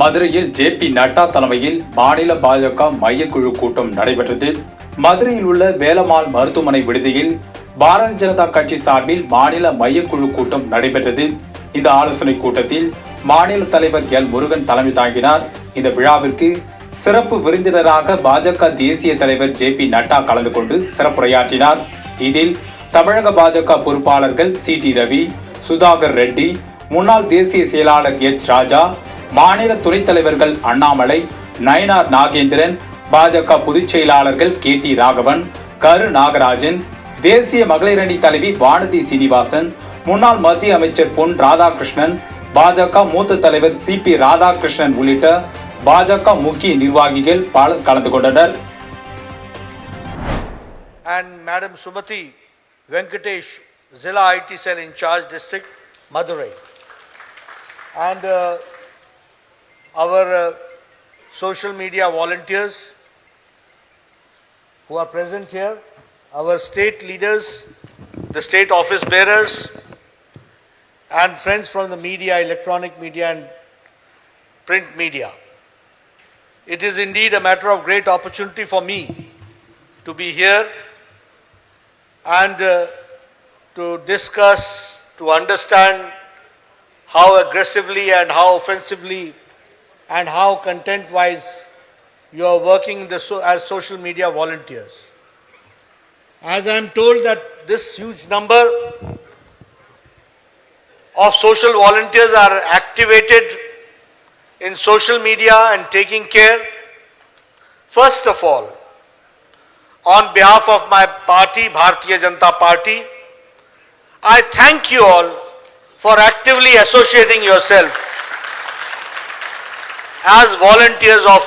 மதுரையில் ஜே.பி. நட்டா தலைமையில் மாநில பாஜக மையக்குழு கூட்டம் நடைபெற்றது. மதுரையில் உள்ள வேலம்மாள் மருத்துவமனை விடுதியில் பாரதிய ஜனதா கட்சி சார்பில் மாநில மையக்குழு கூட்டம் நடைபெற்றது. இந்த ஆலோசனை கூட்டத்தில் மாநில தலைவர் எல். முருகன் தலைமை தாங்கினார். இந்த விழாவிற்கு சிறப்பு விருந்தினராக பாஜக தேசிய தலைவர் ஜே.பி. நட்டா கலந்து கொண்டு சிறப்புரையாற்றினார். இதில் தமிழக பாஜக பொறுப்பாளர்கள் சி.டி. ரவி, சுதாகர் ரெட்டி, முன்னாள் தேசிய செயலாளர் எச். ராஜா, மாநில துணைத் தலைவர்கள் அண்ணாமலை, நயினார் நாகேந்திரன், பாஜக பொதுச் செயலாளர்கள் கே.டி. ராகவன், கரு நாகராஜன், தேசிய மகளிர் அணி தலைவி வானதி சீனிவாசன், முன்னாள் மத்திய அமைச்சர் பொன் ராதாகிருஷ்ணன், பாஜக மூத்த தலைவர் சி.பி. ராதாகிருஷ்ணன் உள்ளிட்ட பாஜக முக்கிய நிர்வாகிகள் பலர் கலந்து கொண்டனர். And Madam Sumati Venkatesh, Zilla IT Cell in charge district, Madurai. And our social media volunteers who are present here, our state leaders, the state office bearers, and friends from the media, electronic media and print media. It is indeed a matter of great opportunity for me to be here and to discuss, to understand how aggressively and how offensively and how content-wise you are working as social media volunteers. As I am told that this huge number of social volunteers are activated in social media and taking care, first of all, on behalf of my party, Bharatiya Janata Party, I thank you all for actively associating yourself as volunteers of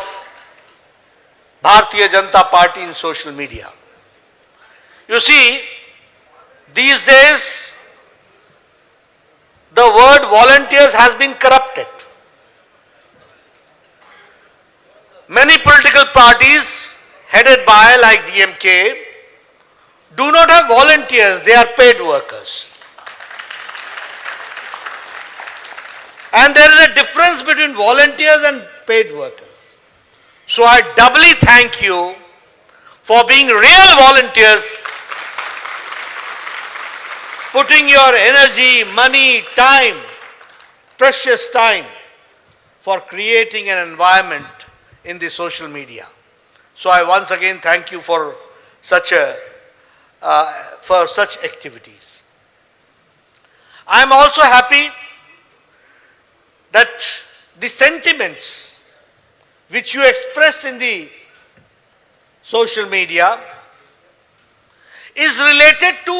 Bharatiya Janata Party in social media. You see, these days, the word volunteers has been corrupted. Many political parties headed by like DMK do not have volunteers, they are paid workers. And there is a difference between volunteers and paid workers. So I doubly thank you for being real volunteers, putting your energy, money, time, precious time for creating an environment in the social media. So I once again thank you for such activities. I am also happy that the sentiments which you express in the social media is related to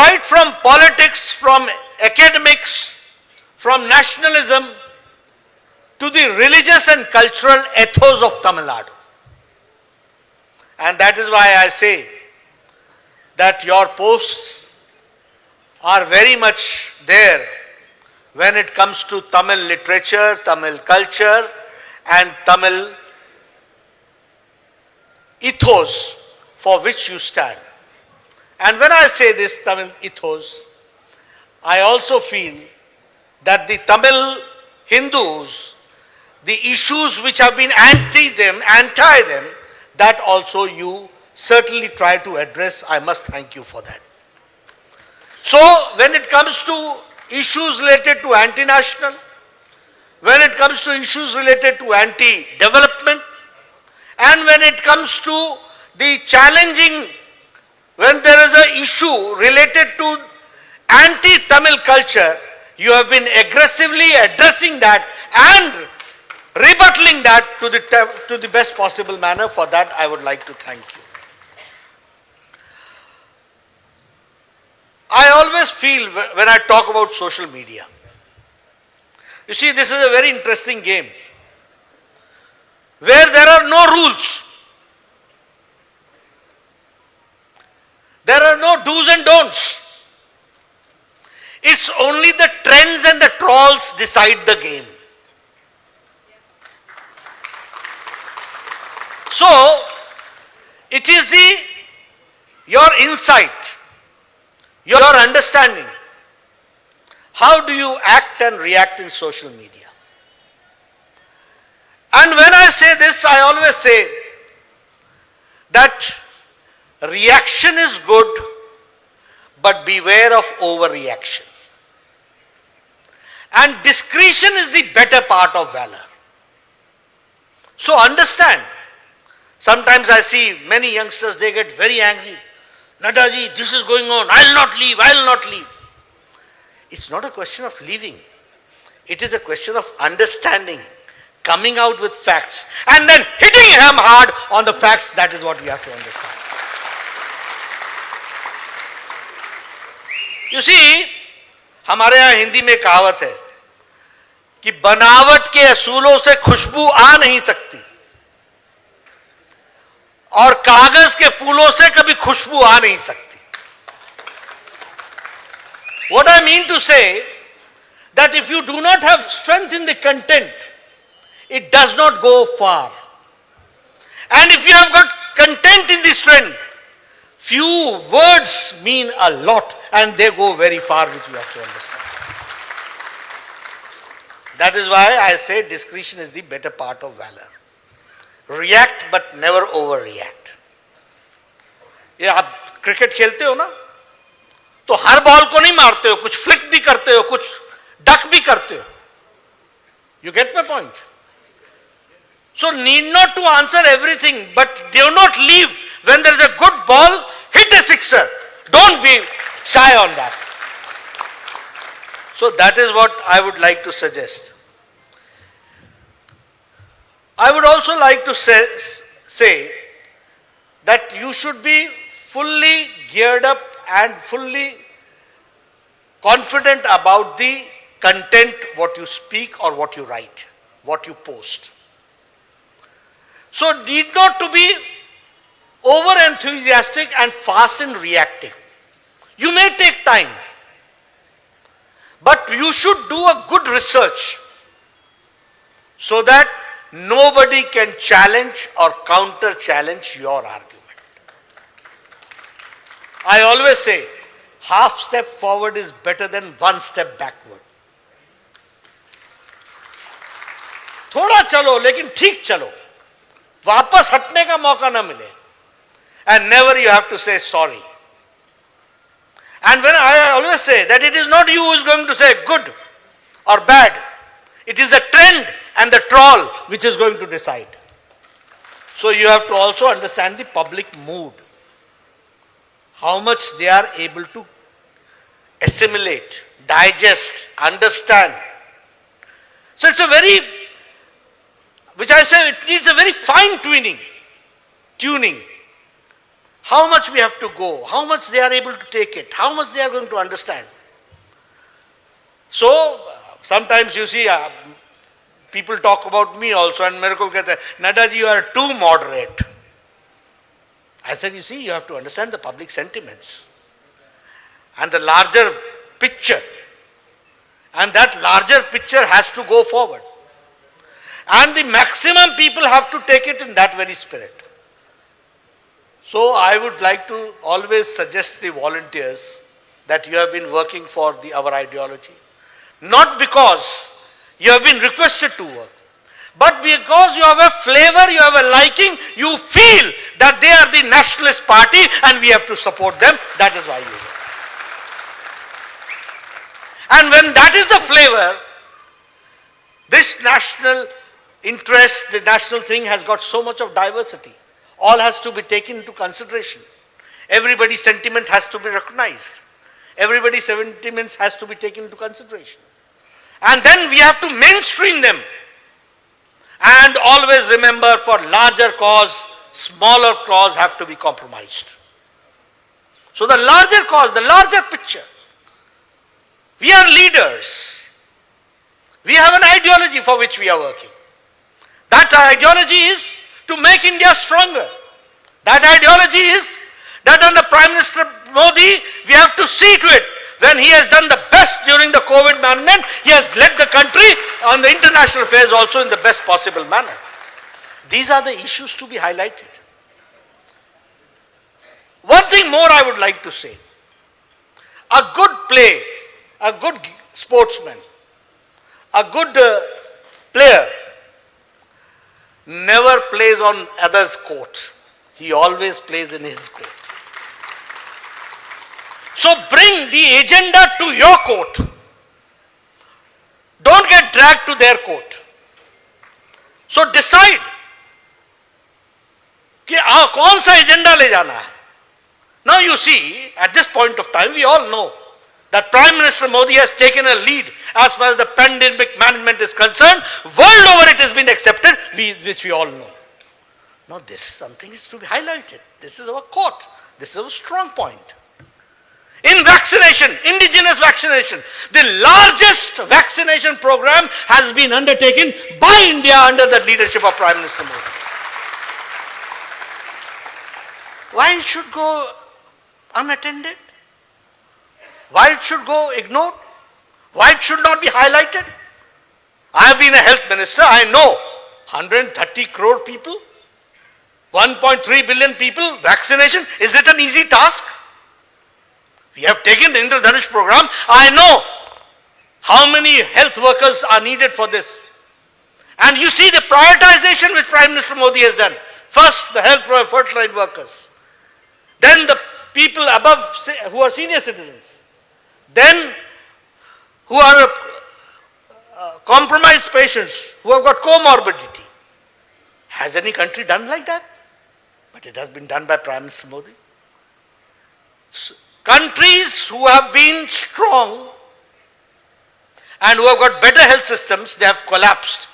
right from politics, from academics, from nationalism, to the religious and cultural ethos of Tamil Nadu. And that is why I say that your posts are very much there when it comes to Tamil literature, Tamil culture and Tamil ethos for which you stand. And when I say this Tamil ethos, I also feel that the Tamil Hindus, the issues which have been anti them, that also you certainly try to address. I must thank you for that. So when it comes to issues related to anti-national, when it comes to issues related to anti-development, and when it comes to the challenging, when there is an issue related to anti-Tamil culture, you have been aggressively addressing that and rebuttaling that to the best possible manner. For that I would like to thank you. I always feel when I talk about social media, you see, this is a very interesting game where there are no rules, there are no do's and don'ts. It's only the trends and the trolls decide the game. So it is your insight, your understanding. How do you act and react in social media? And when I say this, I always say that reaction is good, but beware of overreaction. And discretion is the better part of valor. So understand, sometimes I see many youngsters, they get very angry. Nadaji, this is going on, I will not leave, I will not leave. It's not a question of leaving. It is a question of understanding, coming out with facts, and then hitting him hard on the facts. That is what we have to understand. You see, हमारे यहाँ हिंदी में कहावत है कि बनावट के असूलों से खुशबू आ नहीं सकती और कागज के फूलों से कभी खुशबू आ नहीं सकती. What I mean to say, that if you do not have strength in the content, it does not go far. And if you have got content in the strength, few words mean a lot and they go very far, which you have to understand. That is why I say discretion is the better part of valor. React but never overreact. ये आप cricket खेलते हो ना, तो हर ball को नहीं मारते हो, कुछ फ्लिक भी करते हो, कुछ डक भी करते हो. You get my point? So need not to answer everything, but do not leave. When there is a good ball, hit a sixer. Don't be shy on that. So that is what I would like to suggest. I would also like to say that you should be fully geared up and fully confident about the content, what you speak or what you write, what you post. So need not to be over enthusiastic and fast in reacting. You may take time, but you should do a good research so that nobody can challenge or counter challenge your argument. I always say, half step forward is better than one step backward. थोड़ा चलो लेकिन ठीक चलो, वापस हटने का मौका ना मिले. And never you have to say sorry. And when I always say that it is not you who is going to say good or bad, it is the trend and the trawl which is going to decide. So you have to also understand the public mood, how much they are able to assimilate, digest, understand. So it's a very, which I say, it needs a very fine tuning. How much we have to go, how much they are able to take it, how much they are going to understand. So sometimes you see people talk about me also and मेरे को कहते हैं, Nadaji, you are too moderate. I said, you see, you have to understand the public sentiments and the larger picture. And that larger picture has to go forward. And the maximum people have to take it in that very spirit. So I would like to always suggest the volunteers that you have been working for our ideology. Not because you have been requested to work, but because you have a flavor, you have a liking, you feel that they are the nationalist party and we have to support them. That is why you work. And when that is the flavor, this national interest, the national thing has got so much of diversity. All has to be taken into consideration. Everybody's sentiment has to be recognized. Everybody's sentiments has to be taken into consideration. And then we have to mainstream them. And always remember, for larger cause, smaller cause have to be compromised. So the larger cause, the larger picture. We are leaders. We have an ideology for which we are working. That ideology is to make India stronger. That ideology is that under Prime Minister Modi, we have to see to it. When he has done the best during the COVID management, he has led the country on the international affairs also in the best possible manner. These are the issues to be highlighted. One thing more I would like to say. A good play, a good sportsman, a good player never plays on others' court. He always plays in his court. So bring the agenda to your court. Don't get dragged to their court. So decide कि कौन सा agenda ले जाना है. Now you see, at this point of time, we all know that Prime Minister Modi has taken a lead as far as the pandemic management is concerned. World over it has been accepted, which we all know. Now this is something is to be highlighted. This is our court. This is our strong point. In vaccination, indigenous vaccination, the largest vaccination program has been undertaken by India under the leadership of Prime Minister Modi. Why it should go unattended? Why it should go ignored? Why it should not be highlighted? I have been a health minister. I know 130 crore people, 1.3 billion people, vaccination. Is it an easy task? We have taken the Indradhanush program. I know how many health workers are needed for this. And you see the prioritization which Prime Minister Modi has done. First, the health frontline workers. Then the people above who are senior citizens. Then who are compromised patients, who have got comorbidity. Has any country done like that? But it has been done by Prime Minister Modi. So, countries who have been strong and who have got better health systems, they have collapsed.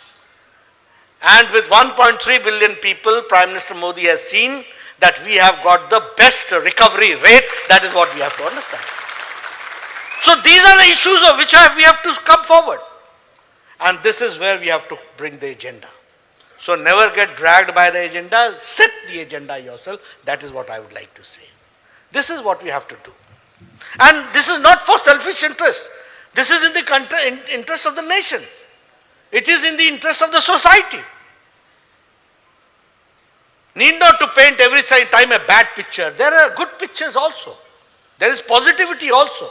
And with 1.3 billion people, Prime Minister Modi has seen that we have got the best recovery rate. That is what we have to understand. So these are the issues of which we have to come forward. And this is where we have to bring the agenda. So never get dragged by the agenda. Set the agenda yourself. That is what I would like to say. This is what we have to do. And this is not for selfish interest. This is in the interest of the nation. It is in the interest of the society. Need not to paint every time a bad picture. There are good pictures also. There is positivity also.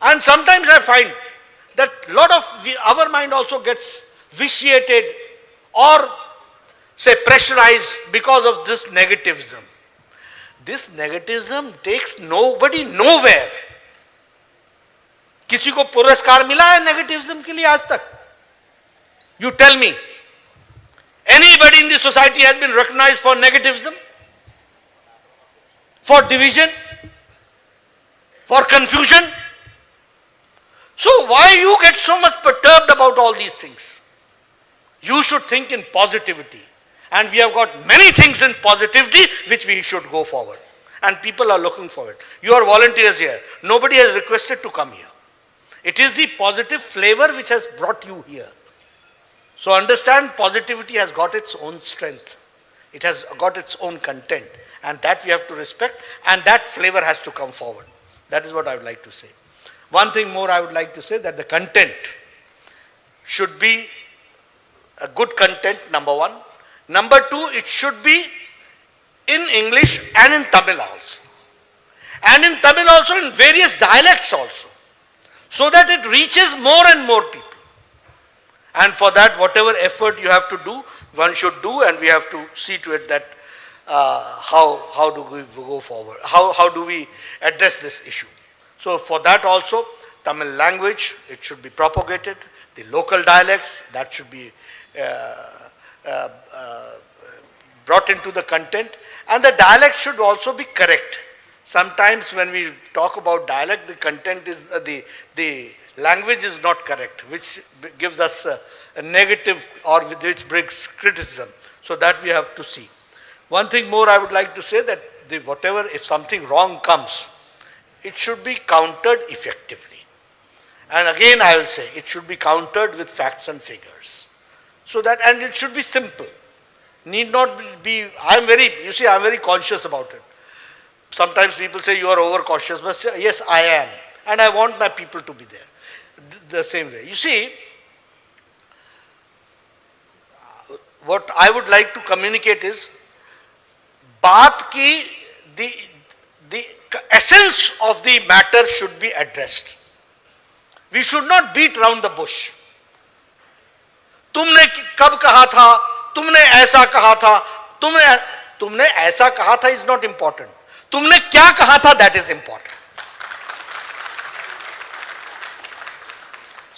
And sometimes I find that a lot of our mind also gets vitiated or say pressurized because of this negativism. This negativism takes nobody nowhere. किसी को पुरस्कार मिला है negativism के लिए आज तक? You tell me. Anybody in the society has been recognized for negativism? For division? For confusion? So why you get so much perturbed about all these things? You should think in positivity. And we have got many things in positivity which we should go forward. And people are looking forward. You are volunteers here. Nobody has requested to come here. It is the positive flavor which has brought you here. So understand, positivity has got its own strength. It has got its own content. And that we have to respect. And that flavor has to come forward. That is what I would like to say. One thing more I would like to say, that the content should be a good content, number one. Number two, it should be in English and in Tamil also. And in Tamil also, in various dialects also. So that it reaches more and more people. And for that, whatever effort you have to do, one should do, and we have to see to it that how do we go forward? How do we address this issue? So for that also, Tamil language, it should be propagated. The local dialects, that should be brought into the content. And the dialect should also be correct. Sometimes when we talk about dialect, the content is, the language is not correct, which gives us a negative or which brings criticism. So that we have to see. One thing more I would like to say, that whatever, if something wrong comes, it should be countered effectively. And again I will say, it should be countered with facts and figures. So that, and it should be simple. Need not be, I'm very conscious about it. Sometimes people say you are overcautious, but yes, I am. And I want my people to be there. The same way. You see, what I would like to communicate is, baat ki, the essence of the matter should be addressed. We should not beat around the bush. तुमने कब कहा था, तुमने ऐसा कहा था, तुमने ऐसा कहा था इज नॉट इंपॉर्टेंट, तुमने क्या कहा था that is important.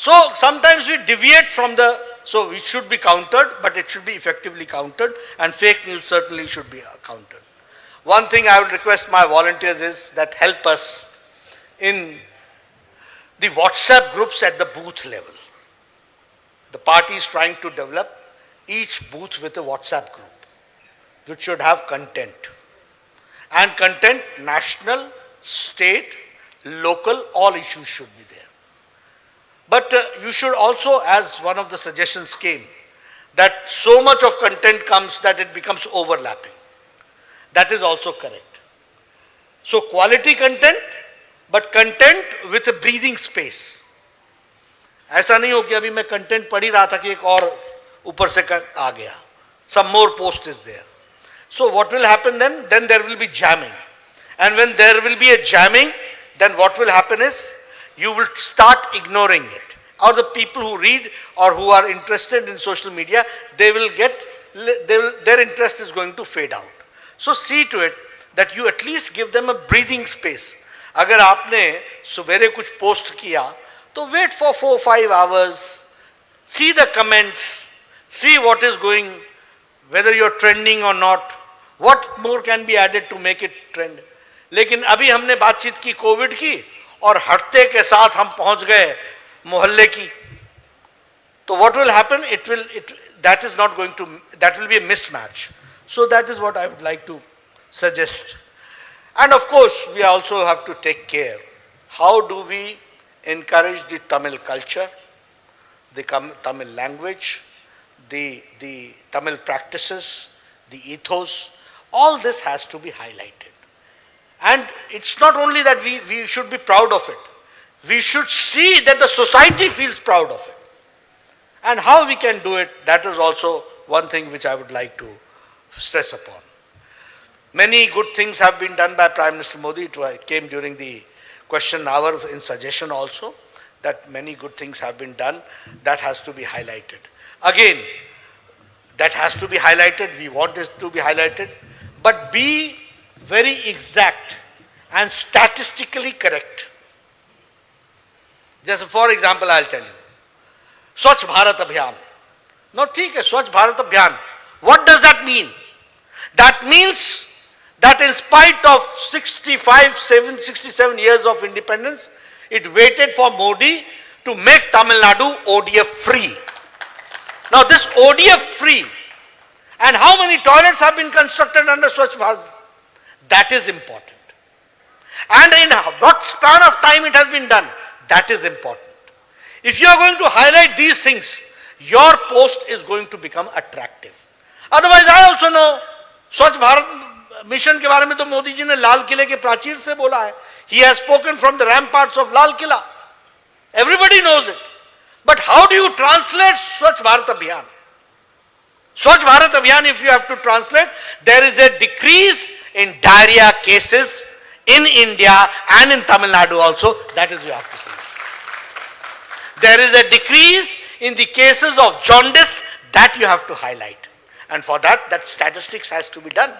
So sometimes we deviate from so it should be countered, but it should be effectively countered, and fake news certainly should be countered. One thing I would request my volunteers is that help us in the WhatsApp groups at the booth level. The party is trying to develop each booth with a WhatsApp group, which should have content. And content, national, state, local, all issues should be there. But you should also, as one of the suggestions came, that so much of content comes that it becomes overlapping. That is also correct. So quality content, but content with a breathing space. ऐसा नहीं हो कि अभी मैं content पढ़ ही रहा था कि एक और ऊपर से आ गया. Some more post is there. So what will happen then? Then there will be jamming. And when there will be a jamming, then what will happen is you will start ignoring it. Or the people who read or who are interested in social media, their interest is going to fade out. So see to it that you at least give them a breathing space. अगर आपने सुबेरे कुछ post किया तो wait for 4-5 hours, see the comments, see what is going, whether you're trending or not, what more can be added to make it trend. लेकिन अभी हमने बातचीत की कोविड की और हटते के साथ हम पहुंच गए मोहल्ले की, तो what will happen? That will be a mismatch. So that is what I would like to suggest. And of course, we also have to take care. How do we encourage the Tamil culture, the Tamil language, the Tamil practices, the ethos? All this has to be highlighted. And it's not only that we should be proud of it. We should see that the society feels proud of it. And how we can do it, that is also one thing which I would like to stress upon. Many good things have been done by Prime Minister Modi. It came during the question hour in suggestion also, that many good things have been done. That has to be highlighted. Again, that has to be highlighted. We want it to be highlighted. But be very exact and statistically correct. Just for example, I'll tell you. Swachh Bharat Abhiyan. No, theek hai, Swachh Bharat Abhiyan. What does that mean? That means that in spite of 67 years of independence, it waited for Modi to make Tamil Nadu ODF free. Now this ODF free, and how many toilets have been constructed under Swachh Bharat? That is important. And in what span of time it has been done? That is important. If you are going to highlight these things, your post is going to become attractive. Otherwise, I also know Swachh Bharat mission के बारे में तो मोदी जी ने लाल किले के प्राचीर से बोला है. He has spoken from the ramparts of Lal Killa. Everybody knows it. But how do you translate Swachh Bharat Abhiyan? Swachh Bharat Abhiyan, if you have to translate, there is a decrease in diarrhea cases in India and in Tamil Nadu also. That is you have to say. There is a decrease in the cases of jaundice, that you have to highlight. And for that statistics has to be done.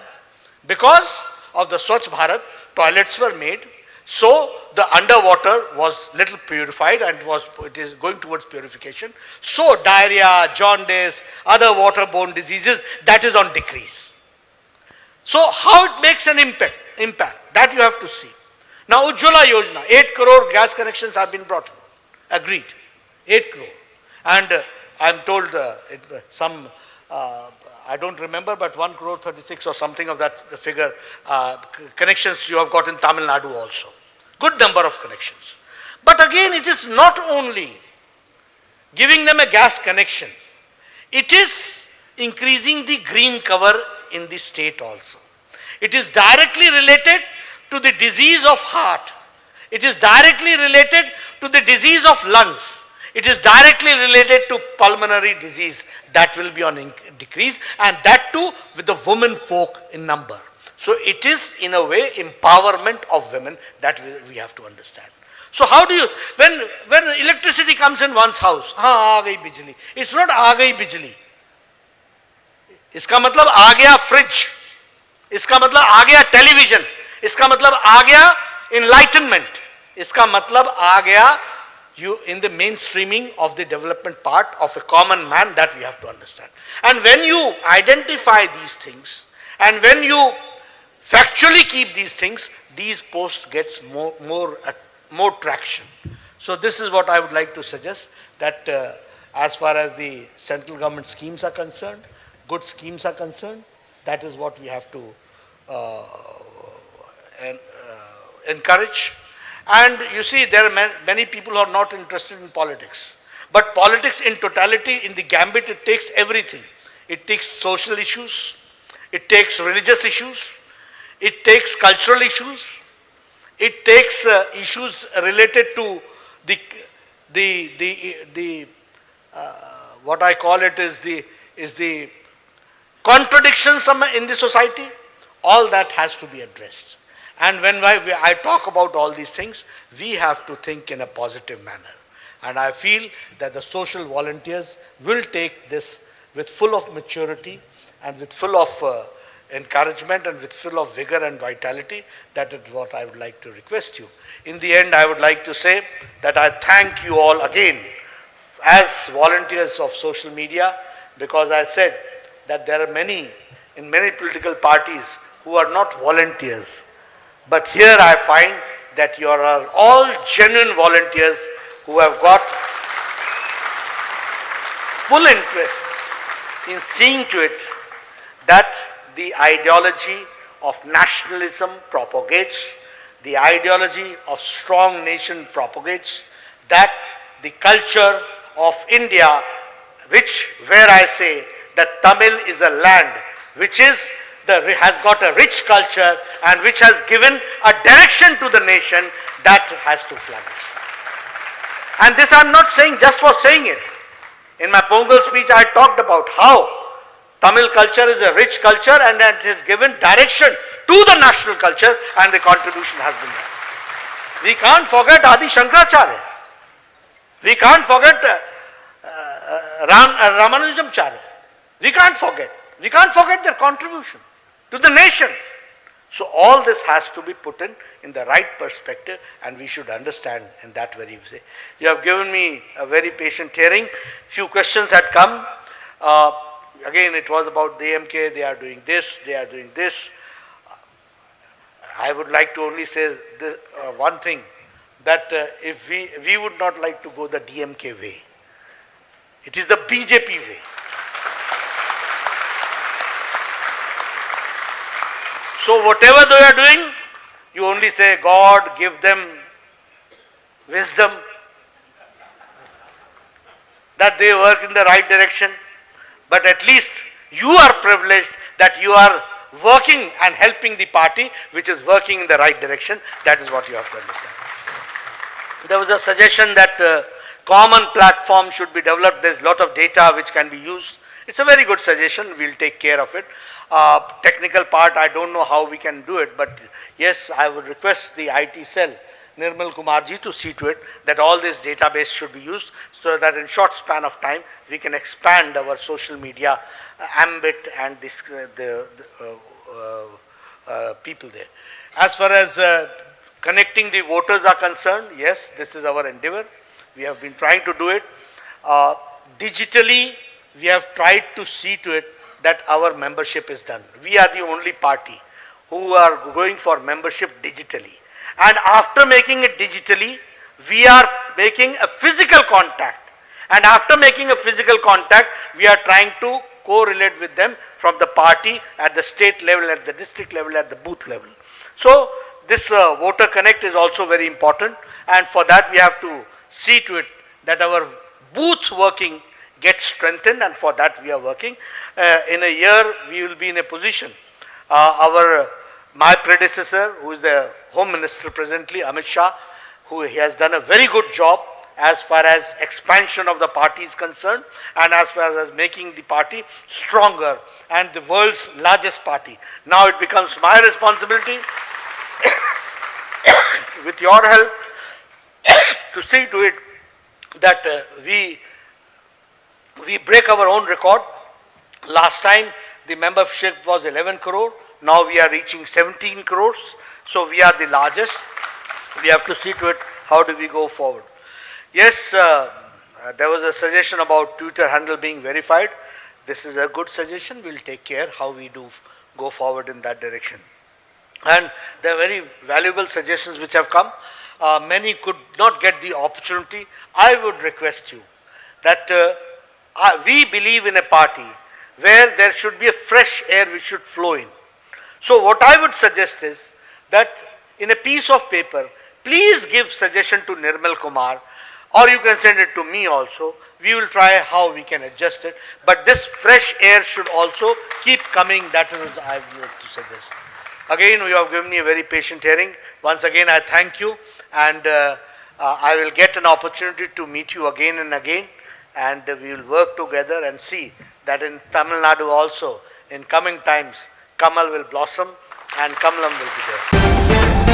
Because of the Swachh Bharat, toilets were made, so the underwater was little purified and it is going towards purification. So diarrhea, jaundice, other waterborne diseases, that is on decrease. So how it makes an impact, that you have to see. Now Ujjwala Yojana, 8 crore gas connections have been brought in. Agreed. 8 crore. And I am told I don't remember, but 1 crore 36 or something of that figure connections you have got in Tamil Nadu also. Good number of connections. But again, it is not only giving them a gas connection, it is increasing the green cover in the state also. It is directly related to the disease of heart. It is directly related to the disease of lungs. It is directly related to pulmonary disease, that will be on decrease, and that too with the women folk in number. So it is in a way empowerment of women, that we have to understand. So how do you, when electricity comes in one's house, aa gayi bijli. It's not aa gayi bijli. इसका मतलब आ गया fridge, इसका मतलब आ गया television, इसका मतलब आ गया enlightenment, इसका मतलब आ गया you in the mainstreaming of the development part of a common man, that we have to understand. And when you identify these things and when you factually keep these things, these posts gets more traction. So this is what I would like to suggest, that as far as the central government schemes are concerned, good schemes are concerned, that is what we have to encourage. And you see, there are many people who are not interested in politics. But politics in totality, in the gambit, it takes everything. It takes social issues, it takes religious issues, it takes cultural issues, it takes issues related to the what I call it is the contradictions in the society. All that has to be addressed. And when I talk about all these things, we have to think in a positive manner. And I feel that the social volunteers will take this with full of maturity and with full of encouragement and with full of vigor and vitality. That is what I would like to request you. In the end, I would like to say that I thank you all again as volunteers of social media, because I said that there are many in many political parties who are not volunteers. But here I find that you are all genuine volunteers who have got full interest in seeing to it that the ideology of nationalism propagates, the ideology of strong nation propagates, that the culture of India, where I say that Tamil is a land which has got a rich culture and which has given a direction to the nation, that has to flourish. And this I am not saying just for saying it. In my Pongal speech, I talked about how Tamil culture is a rich culture and it has given direction to the national culture, and the contribution has been there. We can't forget Adi Shankaracharya. We can't forget Ramanujamacharya. We can't forget. We can't forget their contribution to the nation. So all this has to be put in the right perspective, and we should understand in that very way. You have given me a very patient hearing. Few questions had come. Again, it was about the MK, they are doing this, they are doing this. I would like to only say this, one thing, that if we would not like to go the DMK way. It is the BJP way. So whatever they are doing, you only say, God give them wisdom, that they work in the right direction. But at least you are privileged that you are working and helping the party which is working in the right direction. That is what you have to understand. There was a suggestion that common platform should be developed. There is a lot of data which can be used. It's a very good suggestion. We will take care of it. Technical part, I don't know how we can do it, but yes, I would request the IT cell, Nirmal Kumarji, to see to it that all this database should be used, so that in short span of time we can expand our social media ambit and the people there. As far as connecting the voters are concerned, yes, this is our endeavor. We have been trying to do it. Digitally, we have tried to see to it that our membership is done. We are the only party who are going for membership digitally. And after making it digitally, we are making a physical contact. And after making a physical contact, we are trying to correlate with them from the party at the state level, at the district level, at the booth level. So this voter connect is also very important, and for that we have to see to it that our booth working gets strengthened, and for that we are working. In a year we will be in a position. My predecessor, who is the Home Minister presently, Amit Shah, he has done a very good job as far as expansion of the party is concerned, and as far as making the party stronger and the world's largest party. Now it becomes my responsibility with your help to see to it that we break our own record. Last time the membership was 11 crore. Now we are reaching 17 crores. So we are the largest. We have to see to it how do we go forward. Yes, there was a suggestion about Twitter handle being verified. This is a good suggestion. We'll take care how we do go forward in that direction. And there are very valuable suggestions which have come. Many could not get the opportunity. I would request you that we believe in a party where there should be a fresh air which should flow in. So what I would suggest is that in a piece of paper, please give suggestion to Nirmal Kumar, or you can send it to me also. We will try how we can adjust it. But this fresh air should also keep coming. That is what I would like to suggest. Again, you have given me a very patient hearing. Once again, I thank you, and I will get an opportunity to meet you again and again, and we will work together and see that in Tamil Nadu also, in coming times, Kamal will blossom and Kamalam will be there.